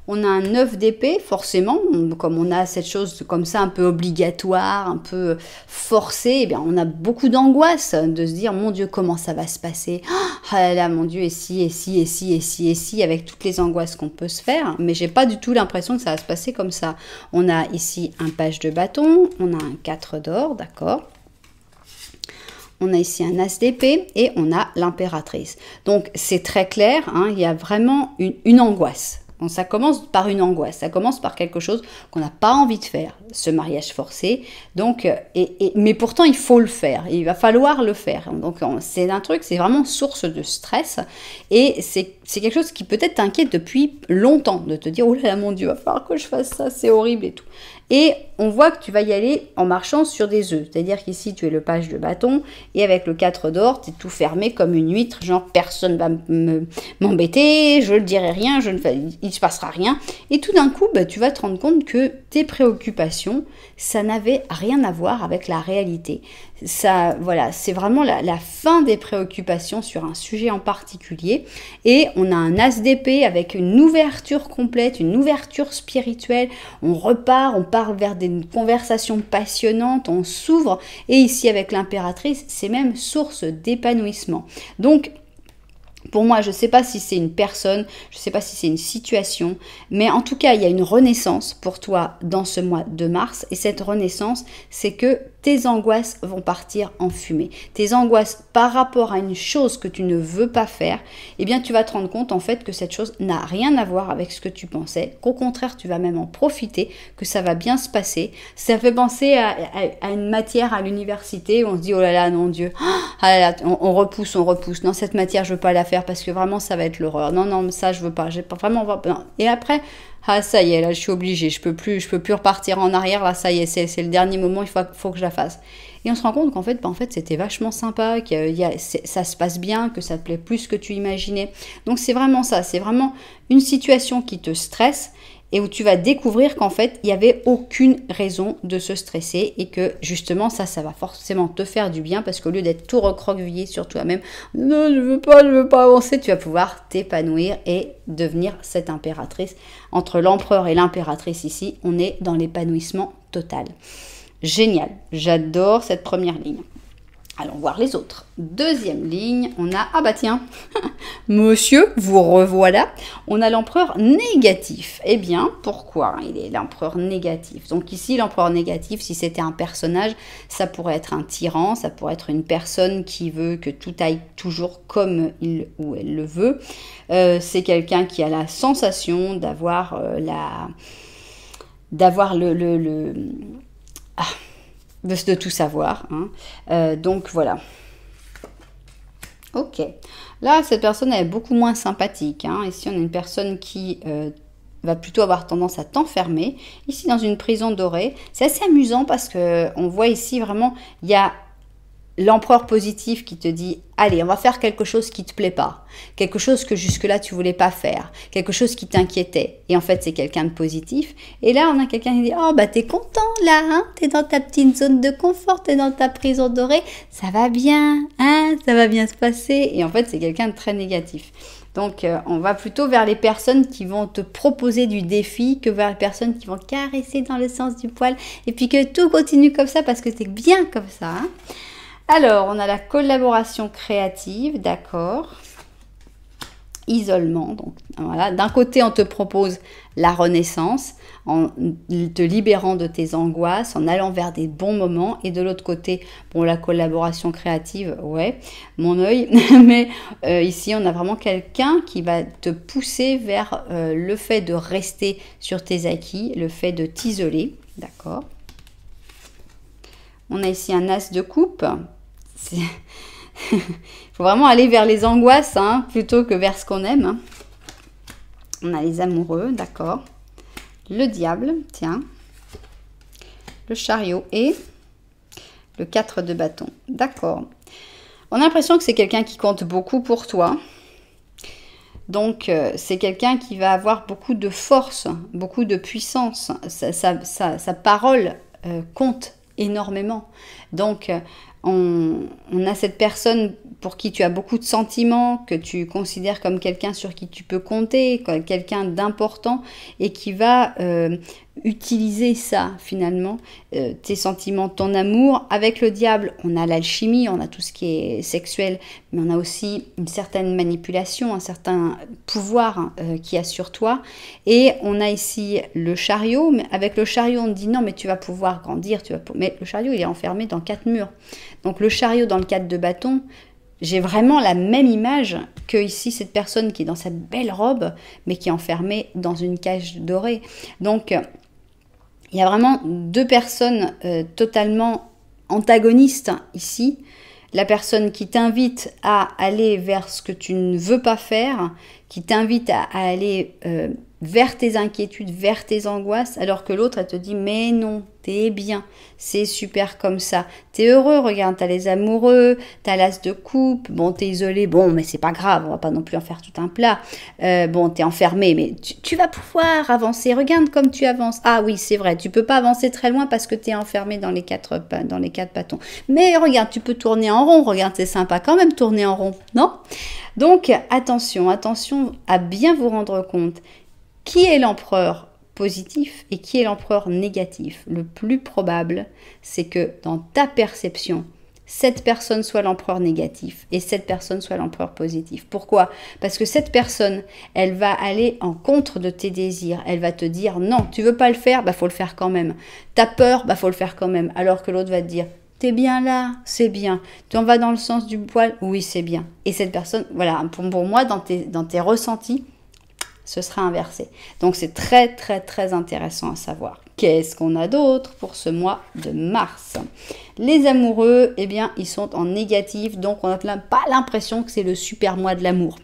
On a un 9 d'épée, forcément, comme on a cette chose comme ça un peu obligatoire, un peu forcée, eh bien on a beaucoup d'angoisse de se dire, mon Dieu, comment ça va se passer? Ah là là, mon Dieu, et si, avec toutes les angoisses qu'on peut se faire, mais j'ai pas du tout l'impression que ça va se passer comme ça. On a ici un page de bâton, on a un 4 d'or, d'accord? On a ici un as d'épée et on a l'impératrice. Donc c'est très clair, hein, il y a vraiment une angoisse. Donc ça commence par une angoisse, ça commence par quelque chose qu'on n'a pas envie de faire, ce mariage forcé. Donc, mais pourtant il faut le faire, il va falloir le faire. Donc c'est un truc, c'est vraiment source de stress et c'est quelque chose qui peut-être t'inquiète depuis longtemps, de te dire oh là là mon Dieu, il va falloir que je fasse ça, c'est horrible et tout. Et on voit que tu vas y aller en marchant sur des œufs. C'est-à-dire qu'ici, tu es le page de bâton et avec le 4 d'or, tu es tout fermé comme une huître. Genre, personne va m'embêter, je ne dirai rien, il ne se passera rien. Et tout d'un coup, tu vas te rendre compte que tes préoccupations, ça n'avait rien à voir avec la réalité. Ça, voilà, c'est vraiment la fin des préoccupations sur un sujet en particulier. Et on a un as d'épée avec une ouverture complète, une ouverture spirituelle. On repart, on part vers des conversations passionnantes, on s'ouvre. Et ici, avec l'impératrice, c'est même source d'épanouissement. Donc, pour moi, je ne sais pas si c'est une personne, je ne sais pas si c'est une situation, mais en tout cas, il y a une renaissance pour toi dans ce mois de mars. Et cette renaissance, c'est que tes angoisses vont partir en fumée. Tes angoisses par rapport à une chose que tu ne veux pas faire, eh bien, tu vas te rendre compte en fait que cette chose n'a rien à voir avec ce que tu pensais, qu'au contraire, tu vas même en profiter, que ça va bien se passer. Ça fait penser à une matière à l'université où on se dit, oh là là, non Dieu, ah là là, on repousse. Non, cette matière, je ne veux pas la faire parce que vraiment, ça va être l'horreur. Non, ça, je veux pas. J'ai pas vraiment. Non. Et après, ah ça y est, là je suis obligée, je peux plus repartir en arrière, là ça y est, c'est le dernier moment, il faut que je la fasse. Et on se rend compte qu'en fait, c'était vachement sympa, que ça se passe bien, que ça te plaît plus que tu imaginais. Donc c'est vraiment ça, c'est vraiment une situation qui te stresse et où tu vas découvrir qu'en fait, il n'y avait aucune raison de se stresser et que justement, ça va forcément te faire du bien parce qu'au lieu d'être tout recroquevillé sur toi-même, non, je veux pas avancer, tu vas pouvoir t'épanouir et devenir cette impératrice. Entre l'empereur et l'impératrice ici, on est dans l'épanouissement total. Génial, j'adore cette première ligne. Allons voir les autres. Deuxième ligne, on a, ah bah tiens, monsieur, vous revoilà, on a l'empereur négatif. Eh bien, pourquoi il est l'empereur négatif? Donc ici, l'empereur négatif, si c'était un personnage, ça pourrait être un tyran, ça pourrait être une personne qui veut que tout aille toujours comme il ou elle le veut. C'est quelqu'un qui a la sensation d'avoir de tout savoir. Donc voilà. Ok. Là, cette personne elle est beaucoup moins sympathique. Ici, on a une personne qui va plutôt avoir tendance à t'enfermer. Ici, dans une prison dorée. C'est assez amusant parce qu'on voit ici vraiment, il y a l'empereur positif qui te dit « Allez, on va faire quelque chose qui ne te plaît pas. Quelque chose que jusque-là, tu ne voulais pas faire. Quelque chose qui t'inquiétait. » Et en fait, c'est quelqu'un de positif. Et là, on a quelqu'un qui dit « Oh, bah t'es content là, hein? T'es dans ta petite zone de confort, t'es dans ta prison dorée. Ça va bien, hein? Ça va bien se passer. » Et en fait, c'est quelqu'un de très négatif. Donc, on va plutôt vers les personnes qui vont te proposer du défi que vers les personnes qui vont caresser dans le sens du poil. Et puis que tout continue comme ça parce que c'est bien comme ça, hein? Alors, on a la collaboration créative, d'accord. Isolement, donc voilà. D'un côté, on te propose la renaissance en te libérant de tes angoisses, en allant vers des bons moments. Et de l'autre côté, bon, la collaboration créative, ouais, mon œil. Mais ici, on a vraiment quelqu'un qui va te pousser vers le fait de rester sur tes acquis, le fait de t'isoler, d'accord. On a ici un as de coupe. Il faut vraiment aller vers les angoisses plutôt que vers ce qu'on aime. On a les amoureux, d'accord. Le diable, tiens. Le chariot et le 4 de bâton. D'accord. On a l'impression que c'est quelqu'un qui compte beaucoup pour toi. Donc, c'est quelqu'un qui va avoir beaucoup de force, beaucoup de puissance. Sa parole compte énormément. Donc, on a cette personne pour qui tu as beaucoup de sentiments, que tu considères comme quelqu'un sur qui tu peux compter, quelqu'un d'important et qui va utiliser ça finalement, tes sentiments, ton amour. Avec le diable, on a l'alchimie, on a tout ce qui est sexuel, mais on a aussi une certaine manipulation, un certain pouvoir qui a sur toi. Et on a ici le chariot, mais avec le chariot, on dit non, mais tu vas pouvoir grandir, mais le chariot, il est enfermé dans 4 murs. Donc le chariot dans le 4 de bâton, j'ai vraiment la même image que ici cette personne qui est dans cette belle robe, mais qui est enfermée dans une cage dorée. Donc, il y a vraiment deux personnes totalement antagonistes ici. La personne qui t'invite à aller vers ce que tu ne veux pas faire, qui t'invite à aller vers tes inquiétudes, vers tes angoisses, alors que l'autre, elle te dit, mais non, t'es bien, c'est super comme ça, t'es heureux, regarde, t'as les amoureux, t'as l'as de coupe, bon, t'es isolé, bon, mais c'est pas grave, on va pas non plus en faire tout un plat, bon, t'es enfermé, mais tu vas pouvoir avancer, regarde comme tu avances, ah oui, c'est vrai, tu peux pas avancer très loin parce que t'es enfermé dans les quatre bâtons, mais regarde, tu peux tourner en rond, regarde, c'est sympa quand même tourner en rond, non? Donc, attention à bien vous rendre compte qui est l'empereur positif et qui est l'empereur négatif. Le plus probable, c'est que dans ta perception, cette personne soit l'empereur négatif et cette personne soit l'empereur positif. Pourquoi? Parce que cette personne, elle va aller en contre de tes désirs. Elle va te dire non, tu veux pas le faire, bah faut le faire quand même. T'as peur, bah faut le faire quand même. Alors que l'autre va te dire t'es bien là, c'est bien. Tu en vas dans le sens du poil, oui c'est bien. Et cette personne, voilà, pour moi, dans tes ressentis, ce sera inversé. Donc c'est très très très intéressant à savoir. Qu'est-ce qu'on a d'autre pour ce mois de mars? Les amoureux, eh bien, ils sont en négatif, donc on n'a pas l'impression que c'est le super mois de l'amour,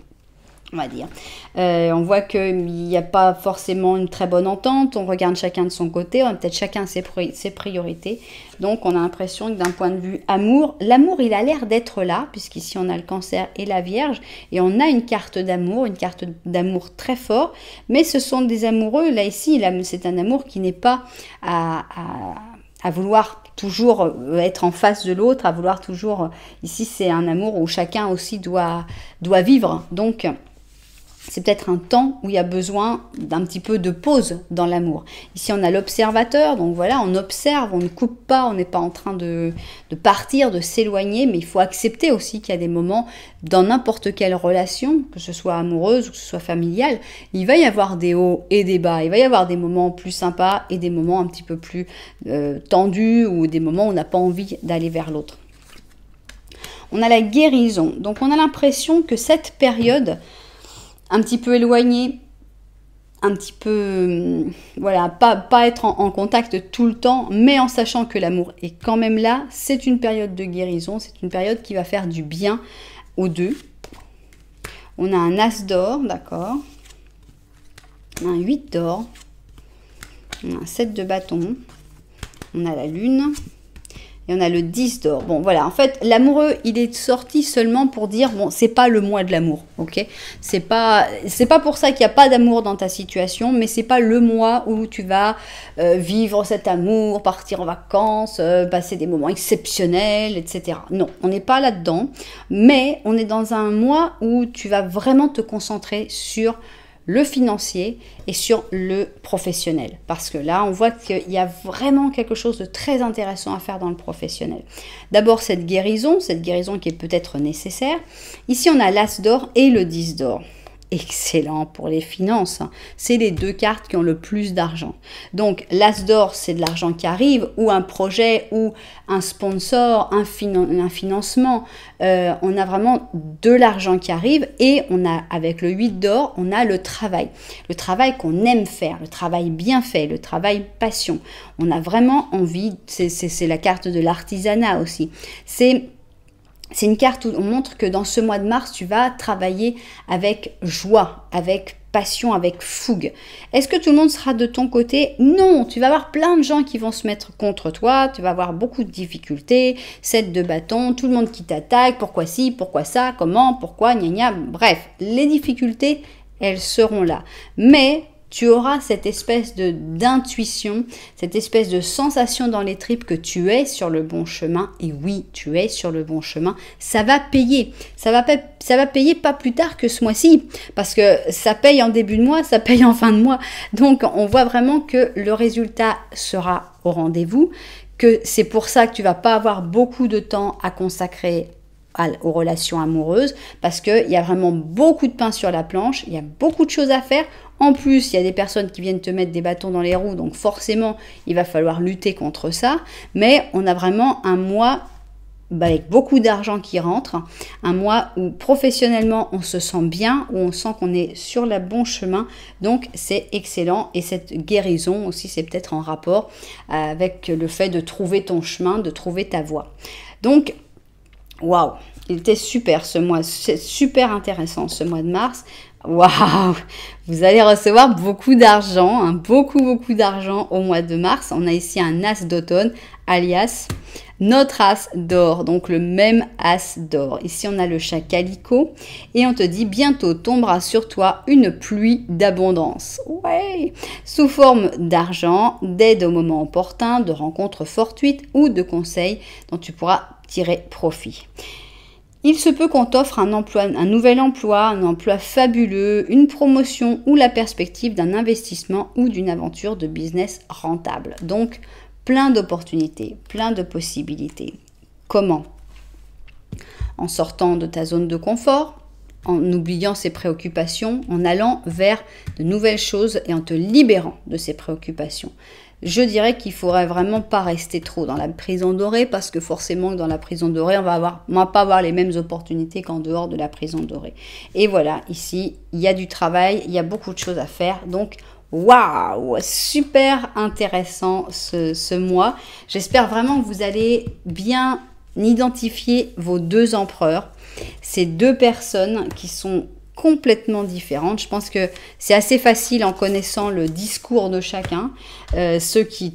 on va dire. On voit qu'il n'y a pas forcément une très bonne entente, on regarde chacun de son côté, on a peut-être chacun ses priorités, donc on a l'impression que d'un point de vue amour, l'amour il a l'air d'être là, puisqu'ici on a le Cancer et la Vierge, et on a une carte d'amour très fort, mais ce sont des amoureux, là ici, c'est un amour qui n'est pas à vouloir toujours être en face de l'autre, à vouloir toujours... Ici, c'est un amour où chacun aussi doit vivre, donc... C'est peut-être un temps où il y a besoin d'un petit peu de pause dans l'amour. Ici, on a l'observateur, donc voilà, on observe, on ne coupe pas, on n'est pas en train de partir, de s'éloigner, mais il faut accepter aussi qu'il y a des moments, dans n'importe quelle relation, que ce soit amoureuse ou que ce soit familiale, il va y avoir des hauts et des bas, il va y avoir des moments plus sympas et des moments un petit peu plus tendus ou des moments où on n'a pas envie d'aller vers l'autre. On a la guérison, donc on a l'impression que cette période... un petit peu éloigné, un petit peu, voilà, pas être en contact tout le temps, mais en sachant que l'amour est quand même là, c'est une période de guérison, c'est une période qui va faire du bien aux deux. On a un as d'or, d'accord, un 8 d'or, on a un 7 de bâton, on a la lune, et on a le 10 d'or. Bon, voilà, en fait, l'amoureux, il est sorti seulement pour dire, bon, c'est pas le mois de l'amour, ok? C'est pas pour ça qu'il n'y a pas d'amour dans ta situation, mais c'est pas le mois où tu vas vivre cet amour, partir en vacances, passer des moments exceptionnels, etc. Non, on n'est pas là-dedans, mais on est dans un mois où tu vas vraiment te concentrer sur le financier et sur le professionnel. Parce que là, on voit qu'il y a vraiment quelque chose de très intéressant à faire dans le professionnel. D'abord, cette guérison qui est peut-être nécessaire. Ici, on a l'as d'or et le 10 d'or. Excellent pour les finances. C'est les deux cartes qui ont le plus d'argent. Donc, l'as d'or, c'est de l'argent qui arrive, ou un projet, ou un sponsor, un financement. On a vraiment de l'argent qui arrive, et on a, avec le 8 d'or, on a le travail. Le travail qu'on aime faire, le travail bien fait, le travail passion. On a vraiment envie, c'est la carte de l'artisanat aussi. C'est une carte où on montre que dans ce mois de mars, tu vas travailler avec joie, avec passion, avec fougue. Est-ce que tout le monde sera de ton côté? Non, tu vas avoir plein de gens qui vont se mettre contre toi, tu vas avoir beaucoup de difficultés, 7 de bâton, tout le monde qui t'attaque, pourquoi ci, pourquoi ça, comment, pourquoi, gna gna, bref, les difficultés, elles seront là. Mais... tu auras cette espèce d'intuition, cette espèce de sensation dans les tripes que tu es sur le bon chemin. Et oui, tu es sur le bon chemin. Ça va payer. Ça va payer pas plus tard que ce mois-ci. Parce que ça paye en début de mois, ça paye en fin de mois. Donc, on voit vraiment que le résultat sera au rendez-vous. Que c'est pour ça que tu vas pas avoir beaucoup de temps à consacrer aux relations amoureuses. Parce qu'il y a vraiment beaucoup de pain sur la planche. Il y a beaucoup de choses à faire. En plus, il y a des personnes qui viennent te mettre des bâtons dans les roues, donc forcément, il va falloir lutter contre ça. Mais on a vraiment un mois avec beaucoup d'argent qui rentre, un mois où professionnellement, on se sent bien, où on sent qu'on est sur le bon chemin. Donc, c'est excellent. Et cette guérison aussi, c'est peut-être en rapport avec le fait de trouver ton chemin, de trouver ta voie. Donc, waouh! Il était super ce mois, c'est super intéressant ce mois de mars. Waouh! Vous allez recevoir beaucoup d'argent, hein, beaucoup d'argent au mois de mars. On a ici un as d'automne, alias notre as d'or, donc le même as d'or. Ici, on a le chat calico et on te dit bientôt tombera sur toi une pluie d'abondance. Ouais! Sous forme d'argent, d'aide au moment opportun, de rencontres fortuites ou de conseils dont tu pourras tirer profit. Il se peut qu'on t'offre un nouvel emploi, un emploi fabuleux, une promotion ou la perspective d'un investissement ou d'une aventure de business rentable. Donc, plein d'opportunités, plein de possibilités. Comment? En sortant de ta zone de confort, en oubliant ses préoccupations, en allant vers de nouvelles choses et en te libérant de ces préoccupations. Je dirais qu'il ne faudrait vraiment pas rester trop dans la prison dorée parce que forcément dans la prison dorée, on va pas avoir les mêmes opportunités qu'en dehors de la prison dorée. Et voilà, ici, il y a du travail, il y a beaucoup de choses à faire. Donc, waouh, super intéressant ce mois. J'espère vraiment que vous allez bien identifier vos deux empereurs. Ces deux personnes qui sont complètement différentes. Je pense que c'est assez facile en connaissant le discours de chacun. Ceux qui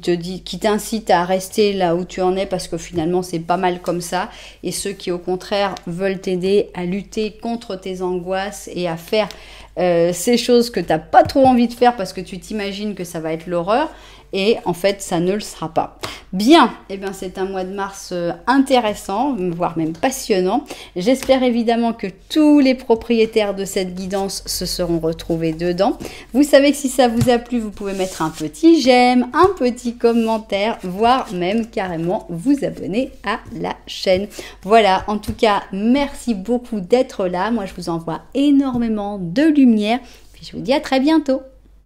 t'incitent à rester là où tu en es parce que finalement c'est pas mal comme ça. Et ceux qui au contraire veulent t'aider à lutter contre tes angoisses et à faire ces choses que tu n'as pas trop envie de faire parce que tu t'imagines que ça va être l'horreur. Et en fait, ça ne le sera pas. Bien, eh bien c'est un mois de mars intéressant, voire même passionnant. J'espère évidemment que tous les propriétaires de cette guidance se seront retrouvés dedans. Vous savez que si ça vous a plu, vous pouvez mettre un petit j'aime, un petit commentaire, voire même carrément vous abonner à la chaîne. Voilà, en tout cas, merci beaucoup d'être là. Moi, je vous envoie énormément de lumière. Puis je vous dis à très bientôt.